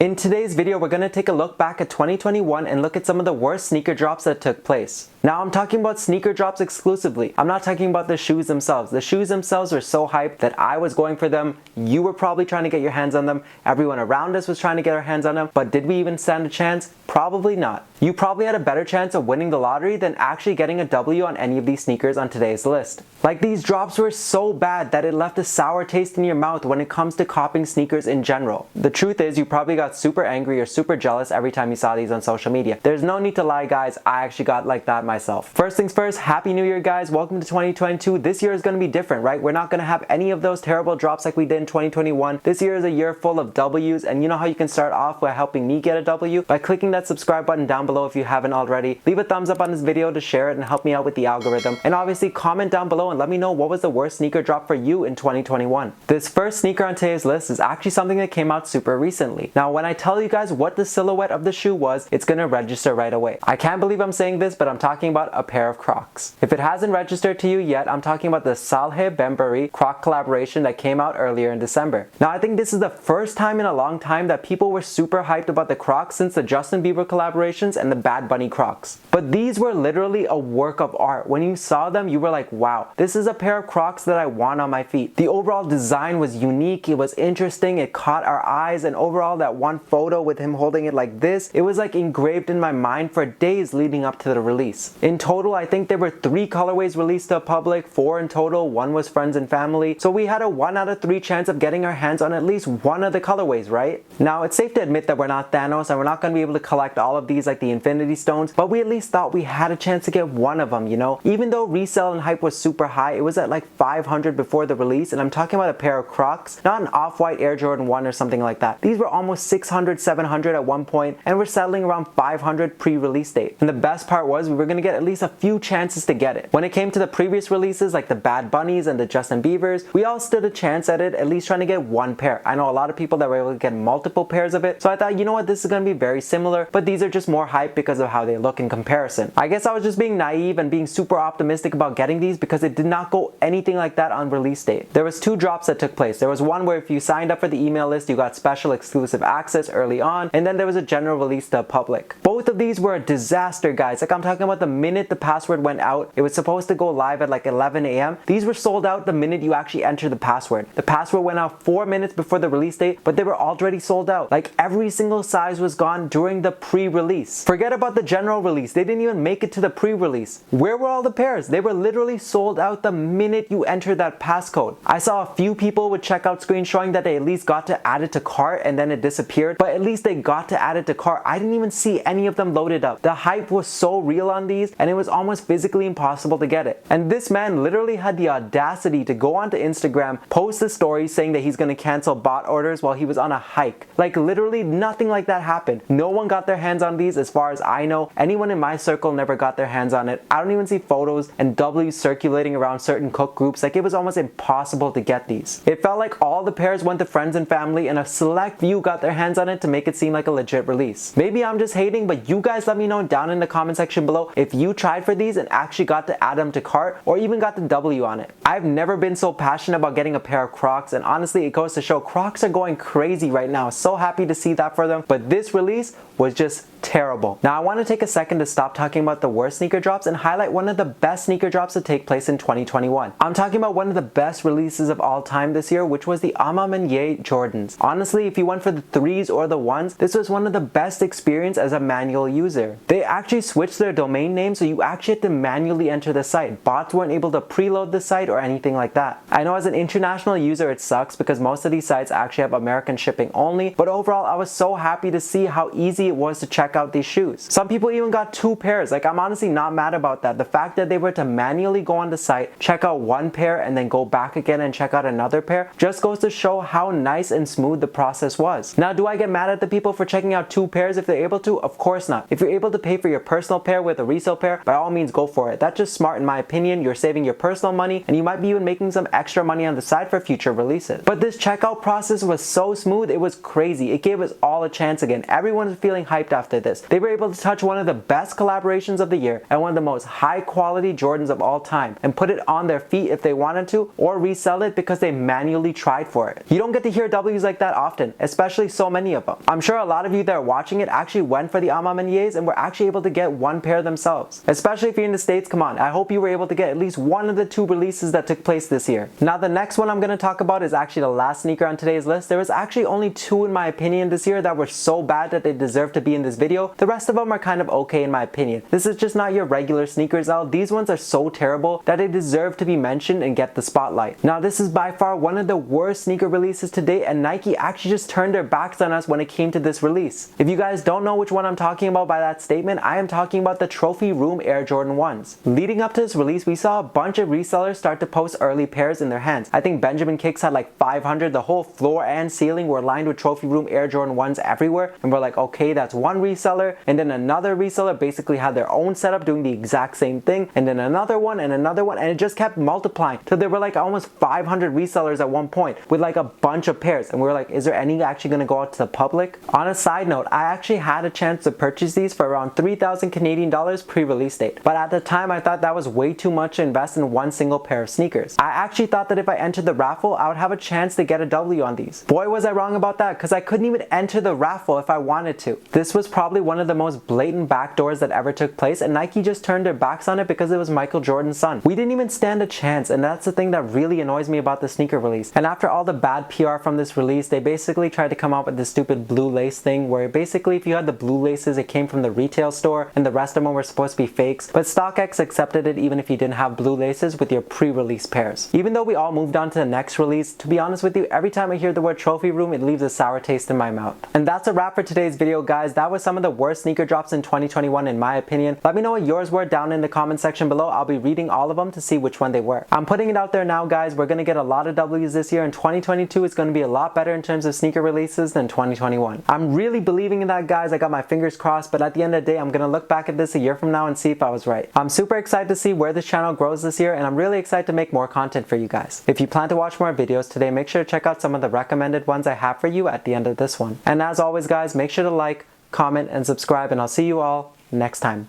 In today's video, we're going to take a look back at 2021 and look at some of the worst sneaker drops that took place. Now, I'm talking about sneaker drops exclusively. I'm not talking about the shoes themselves. The shoes themselves were so hyped that I was going for them. You were probably trying to get your hands on them. Everyone around us was trying to get our hands on them. But did we even stand a chance? Probably not. You probably had a better chance of winning the lottery than actually getting a W on any of these sneakers on today's list. Like, these drops were so bad that it left a sour taste in your mouth when it comes to copying sneakers in general. The truth is, you probably got super angry or super jealous every time you saw these on social media. There's no need to lie, guys. I actually got like that myself. First things first, Happy New Year, guys. Welcome to 2022. This year is going to be different, right? We're not going to have any of those terrible drops like we did in 2021. This year is a year full of W's, and you know how you can start off by helping me get a W? By clicking that subscribe button down below if you haven't already. Leave a thumbs up on this video to share it and help me out with the algorithm. And obviously, comment down below and let me know what was the worst sneaker drop for you in 2021. This first sneaker on today's list is actually something that came out super recently. Now, when I tell you guys what the silhouette of the shoe was, it's gonna register right away. I can't believe I'm saying this, but I'm talking about a pair of Crocs. If it hasn't registered to you yet, I'm talking about the Saleh Bembury Croc collaboration that came out earlier in December. Now, I think this is the first time in a long time that people were super hyped about the Crocs since the Justin Bieber collaborations and the Bad Bunny Crocs. But these were literally a work of art. When you saw them, you were like, wow, this is a pair of Crocs that I want on my feet. The overall design was unique, it was interesting, it caught our eyes, and overall that one photo with him holding it like this, it was like engraved in my mind for days leading up to the release. In total, I think there were 3 colorways released to the public, 4 in total, 1 was friends and family, so we had a 1 out of 3 chance of getting our hands on at least one of the colorways, right? Now, it's safe to admit that we're not Thanos and we're not going to be able to collect all of these like the Infinity Stones, but we at least thought we had a chance to get one of them, you know? Even though resale and hype was super high, it was at like 500 before the release, and I'm talking about a pair of Crocs, not an Off-White Air Jordan 1 or something like that. These were almost 600, 700 at one point, and we're settling around 500 pre-release date. And the best part was we were going to get at least a few chances to get it. When it came to the previous releases like the Bad Bunnies and the Justin Biebers, we all stood a chance at it, at least trying to get one pair. I know a lot of people that were able to get multiple pairs of it, so I thought, you know what, this is going to be very similar, but these are just more hype because of how they look in comparison. I guess I was just being naive and being super optimistic about getting these because it did not go anything like that on release date. There was 2 drops that took place. There was one where if you signed up for the email list, you got special exclusive access early on, and then there was a general release to the public. Both of these were a disaster, guys. Like, I'm talking about the minute the password went out, it was supposed to go live at like 11 a.m. These were sold out the minute you actually enter the password. The password went out 4 minutes before the release date, but they were already sold out. Like, every single size was gone during the pre-release. Forget about the general release. They didn't even make it to the pre-release. Where were all the pairs? They were literally sold out the minute you entered that passcode. I saw a few people with checkout screens showing that they at least got to add it to cart and then it disappeared, but at least they got to add it to cart. I didn't even see any of them loaded up. The hype was so real on these, and it was almost physically impossible to get it. And this man literally had the audacity to go onto Instagram, post a story saying that he's going to cancel bot orders while he was on a hike. Like, literally nothing like that happened. No one got their hands on these as far as I know. Anyone in my circle never got their hands on it. I don't even see photos and W's circulating around certain cook groups. Like, it was almost impossible to get these. It felt like all the pairs went to friends and family, and a select few got their hands on it to make it seem like a legit release. Maybe I'm just hating, but you guys let me know down in the comment section below if you tried for these and actually got to add them to cart or even got the W on it. I've never been so passionate about getting a pair of Crocs, and honestly, it goes to show Crocs are going crazy right now. So happy to see that for them, but this release was just terrible. Now, I want to take a second to stop talking about the worst sneaker drops and highlight one of the best sneaker drops to take place in 2021. I'm talking about one of the best releases of all time this year, which was the A Ma Maniére Jordans. Honestly, if you went for the 3s or the 1s, this was one of the best experience as a manual user. They actually switched their domain name, so you actually had to manually enter the site. Bots weren't able to preload the site or anything like that. I know as an international user it sucks because most of these sites actually have American shipping only, but overall I was so happy to see how easy it was to check out these shoes. Some people even got 2 pairs. Like, I'm honestly not mad about that. The fact that they were to manually go on the site, check out 1 pair and then go back again and check out another pair just goes to show how nice and smooth the process was. Now, do I get mad at the people for checking out 2 pairs if they're able to? Of course not. If you're able to pay for your personal pair with a resale pair, by all means go for it. That's just smart in my opinion. You're saving your personal money and you might be even making some extra money on the side for future releases. But this checkout process was so smooth, it was crazy. It gave us all a chance again. Everyone was feeling hyped after after this. They were able to touch one of the best collaborations of the year and one of the most high quality Jordans of all time and put it on their feet if they wanted to, or resell it because they manually tried for it. You don't get to hear W's like that often, especially so many of them. I'm sure a lot of you that are watching it actually went for the A Ma Maniéres and were actually able to get one pair themselves. Especially if you're in the States, come on, I hope you were able to get at least one of the 2 releases that took place this year. Now the next one I'm going to talk about is actually the last sneaker on today's list. There was actually only 2 in my opinion this year that were so bad that they deserve to be in this video. The rest of them are kind of okay in my opinion. This is just not your regular sneakers out. These ones are so terrible that they deserve to be mentioned and get the spotlight. Now this is by far one of the worst sneaker releases to date, and Nike actually just turned their backs on us when it came to this release. If you guys don't know which one I'm talking about by that statement, I am talking about the Trophy Room Air Jordan 1s. Leading up to this release, we saw a bunch of resellers start to post early pairs in their hands. I think Benjamin Kicks had like 500. The whole floor and ceiling were lined with Trophy Room Air Jordan 1s everywhere, and we're like, okay, that's one reseller, and then another reseller basically had their own setup doing the exact same thing, and then another one, and it just kept multiplying till there were like almost 500 resellers at one point with like a bunch of pairs, and we were like, is there any actually going to go out to the public? On a side note, I actually had a chance to purchase these for around 3,000 Canadian dollars pre-release date, but at the time I thought that was way too much to invest in one single pair of sneakers. I actually thought that if I entered the raffle, I would have a chance to get a W on these. Boy, was I wrong about that, because I couldn't even enter the raffle if I wanted to. This was probably one of the most blatant backdoors that ever took place, and Nike just turned their backs on it because it was Michael Jordan's son. We didn't even stand a chance, and that's the thing that really annoys me about the sneaker release. And after all the bad PR from this release, they basically tried to come out with this stupid blue lace thing where basically if you had the blue laces, it came from the retail store and the rest of them were supposed to be fakes, but StockX accepted it even if you didn't have blue laces with your pre-release pairs. Even though we all moved on to the next release, to be honest with you, every time I hear the word Trophy Room, it leaves a sour taste in my mouth. And that's a wrap for today's video, guys. That was some of the worst sneaker drops in 2021 in my opinion. Let me know what yours were down in the comment section below. I'll be reading all of them to see which one they were. I'm putting it out there now, guys. We're going to get a lot of W's this year, and 2022 is going to be a lot better in terms of sneaker releases than 2021. I'm really believing in that, guys. I got my fingers crossed, but at the end of the day, I'm going to look back at this a year from now and see if I was right. I'm super excited to see where this channel grows this year, and I'm really excited to make more content for you guys. If you plan to watch more videos today, make sure to check out some of the recommended ones I have for you at the end of this one. And as always, guys, make sure to like, comment, and subscribe, and I'll see you all next time.